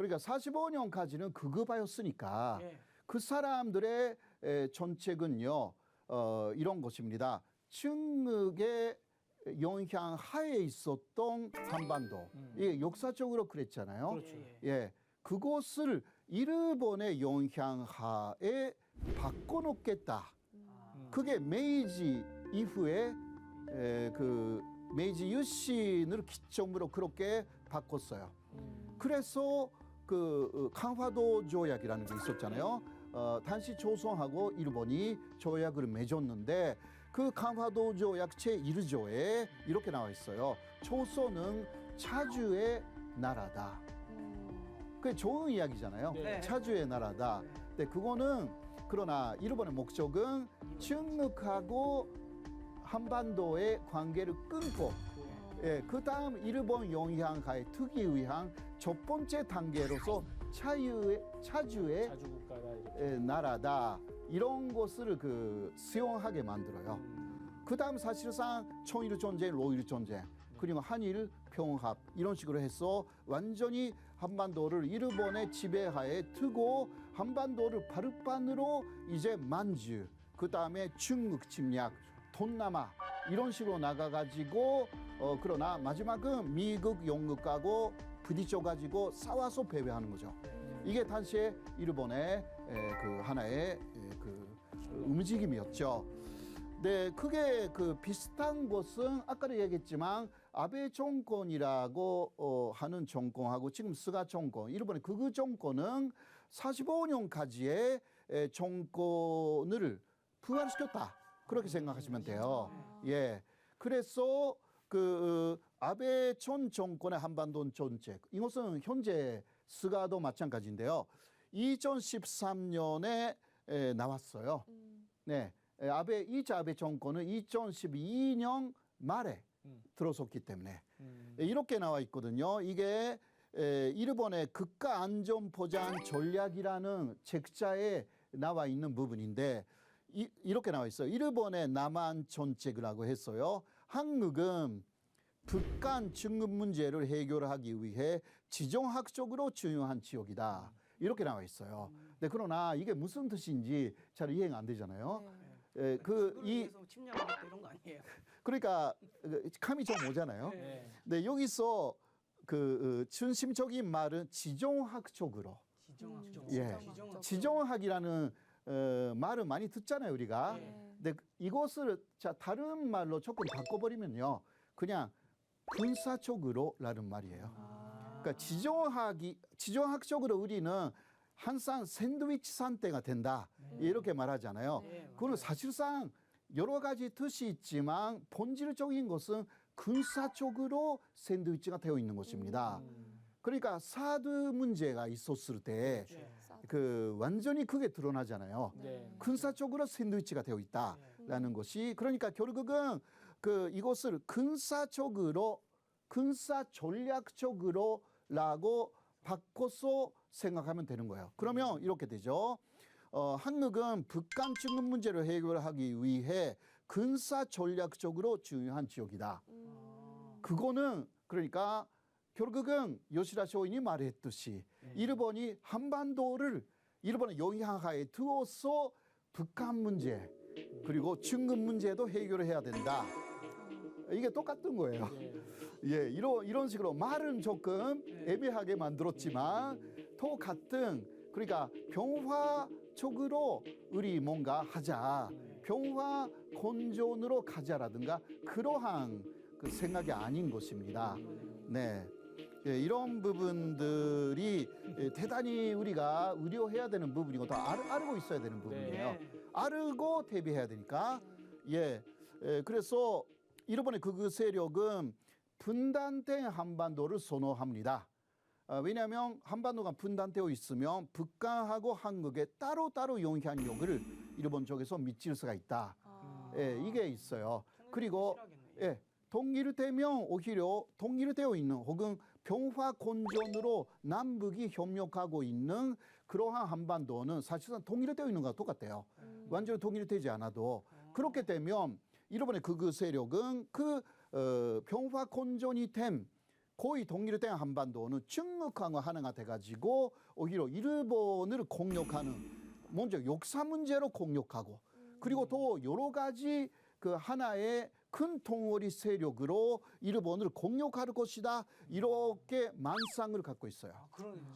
그러니까 45년까지는 극업하였으니까 예. 그 사람들의 정책은요 이런 것입니다. 중국의 영향 하에 있었던 한반도, 예, 역사적으로 그랬잖아요. 그렇죠. 예, 그곳을 일본의 영향 하에 바꿔놓겠다. 그게 메이지 이후에 그 메이지 유신을 기점으로 그렇게 바꿨어요. 그래서 그 강화도 조약이라는 게 있었잖아요. 당시 조선하고 일본이 조약을 맺었는데 그 강화도 조약 제1조에 이렇게 나와 있어요. 조선은 차주의 나라다. 그게 좋은 이야기잖아요. 네. 차주의 나라다. 근데 그거는 그러나 일본의 목적은 중국하고 한반도의 관계를 끊고 예, 그 다음 일본 영향하에 두기 위한 첫 번째 단계로서 차주의 자주국가다 이렇게. 나라다 이런 것을 그 수용하게 만들어요. 그 다음 사실상 청일 전쟁, 로일 전쟁 그리고 한일 평합 이런 식으로 해서 완전히 한반도를 일본의 지배하에 두고 한반도를 바르반으로 이제 만주 그 다음에 중국 침략, 동남아 이런 식으로 나가가지고 그러나 마지막은 미국, 영국하고 부딪혀가지고 싸워서 패배하는 거죠. 이게 당시에 일본의 그 하나의 그 움직임이었죠. 네, 크게 그 비슷한 것은 아까도 얘기했지만 아베 정권이라고 하는 정권하고 지금 스가 정권, 일본의 극우 정권은 45년까지의 정권을 부활시켰다. 그렇게 생각하시면 돼요. 예. 그래서 그 아베 전 정권의 한반도 정책 이것은 현재 스가도 마찬가지인데요. 2013년에 나왔어요. 네. 아베 2차 아베 정권은 2012년 말에 들어섰기 때문에 이렇게 나와 있거든요. 이게 일본의 국가 안전 보장 전략이라는 책자에 나와 있는 부분인데 이렇게 나와 있어요. 일본의 남한 정책이라고 했어요. 한국은 북한 중국 문제를 해결하기 위해 지정학적으로 중요한 지역이다. 이렇게 나와 있어요. 네, 그러나 이게 무슨 뜻인지 잘 이해가 안 되잖아요. 네. 위해서 침략하겠다 이런 거 아니에요? 그러니까 감이 좀 오잖아요. 네. 네, 여기서 그 중심적인 말은 지정학적으로. 지정학적. 예, 지정학이라는 말을 많이 듣잖아요, 우리가. 근데 이것을 자 다른 말로 조금 바꿔버리면요, 그냥 군사적으로라는 말이에요. 그러니까 지정학적으로 우리는 항상 샌드위치 상태가 된다 이렇게 말하잖아요. 그거는 사실상 여러 가지 뜻이 있지만 본질적인 것은 군사적으로 샌드위치가 되어 있는 것입니다. 그러니까 사드 문제가 있었을 때 그 완전히 그게 드러나잖아요. 네. 군사적으로 샌드위치가 되어 있다라는 것이 그러니까 결국은 그 이것을 군사 전략적으로라고 바꿔서 생각하면 되는 거예요. 그러면 이렇게 되죠. 한국은 북한 중국 문제를 해결하기 위해 군사 전략적으로 중요한 지역이다. 그거는 그러니까 결국은 요시다 쇼인이 말했듯이 일본이 한반도를 일본의 영향하에 두어서 북한 문제 그리고 중국 문제도 해결을 해야 된다. 이게 똑같은 거예요. 예, 이런 식으로 말은 조금 애매하게 만들었지만 똑같은 그러니까 평화적으로 우리 뭔가 하자, 평화 건전으로 가자라든가 그러한 그 생각이 아닌 것입니다. 네. 예, 이런 부분들이 대단히 우리가 우려해야 되는 부분이고 더 알고 있어야 되는 부분이에요. 알고 대비해야 되니까. 예, 그래서 일본의 극우 세력은 분단된 한반도를 선호합니다. 왜냐하면 한반도가 분단되어 있으면 북한하고 한국에 따로따로 영향력을 일본 쪽에서 미칠 수가 있다. 예, 이게 있어요. 그리고 예, 통일되면 오히려 통일되어 있는 혹은 평화 건전으로 남북이 협력하고 있는 그러한 한반도는 사실상 통일되어 있는 것과 똑같아요. 완전히 통일되지 않아도 그렇게 되면 일본의 극우 세력은 그 평화 건전이 된 고위 독립된 한반도는 중국화가 하나가 돼가지고 오히려 일본을 공격하는 먼저 역사 문제로 공격하고 그리고 또 여러 가지 그 하나의 큰 통월이 세력으로 일본을 공격할 것이다 이렇게 만상을 갖고 있어요.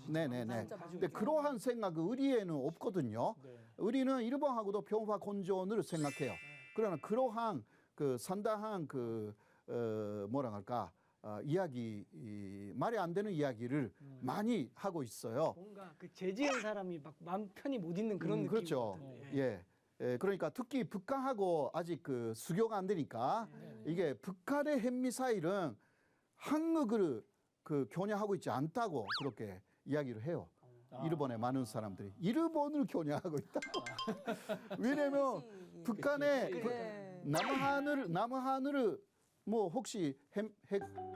네네네. 근데 그러한 생각은 우리에는 없거든요. 네. 우리는 일본하고도 평화 건전을 생각해요. 그러나 그러한 그 상당한 그 뭐라 할까 말이 안 되는 이야기를 많이 하고 있어요. 뭔가 그 제지은 사람이 막 마음 편히 못 있는 그런 느낌. 그렇죠. 예. 그러니까 특히 북한하고 아직 그 수교가 안 되니까 이게 북한의 핵미사일은 한국을 그 겨냥하고 있지 않다고 그렇게 이야기를 해요. 일본의 많은 사람들이 일본을 겨냥하고 있다. 왜냐면 북한의 네. 남한을 뭐 혹시 핵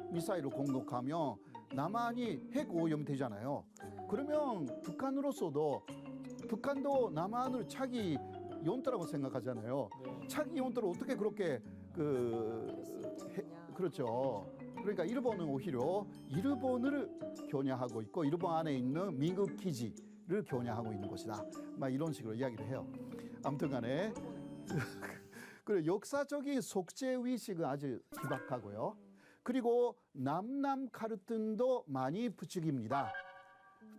미사일을 공격하면 남한이 핵 오염 되잖아요. 그러면 북한도 남한을 자기 용도라고 생각하잖아요. 네. 자기 용도를 어떻게 그렇게 그렇죠. 그러니까 일본은 오히려 일본을 겨냥하고 있고 일본 안에 있는 미국 기지를 겨냥하고 있는 것이다. 막 이런 식으로 이야기를 해요. 아무튼간에 그리고 역사적인 속죄 의식은 아주 희박하고요. 그리고 남남 갈등도 많이 부추깁니다.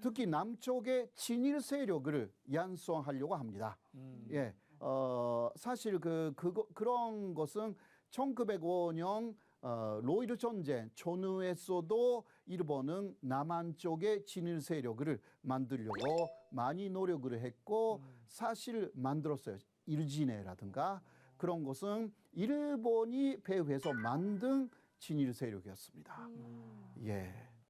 특히 남쪽의 친일 세력을 양성하려고 합니다. 예, 사실 그런 것은 1905년 로일 전쟁 전후에서도 일본은 남한 쪽의 친일 세력을 만들려고 많이 노력을 했고 사실 만들었어요. 일진회라든가 그런 것은 일본이 배후에서 만든 친일 세력이었습니다. 예.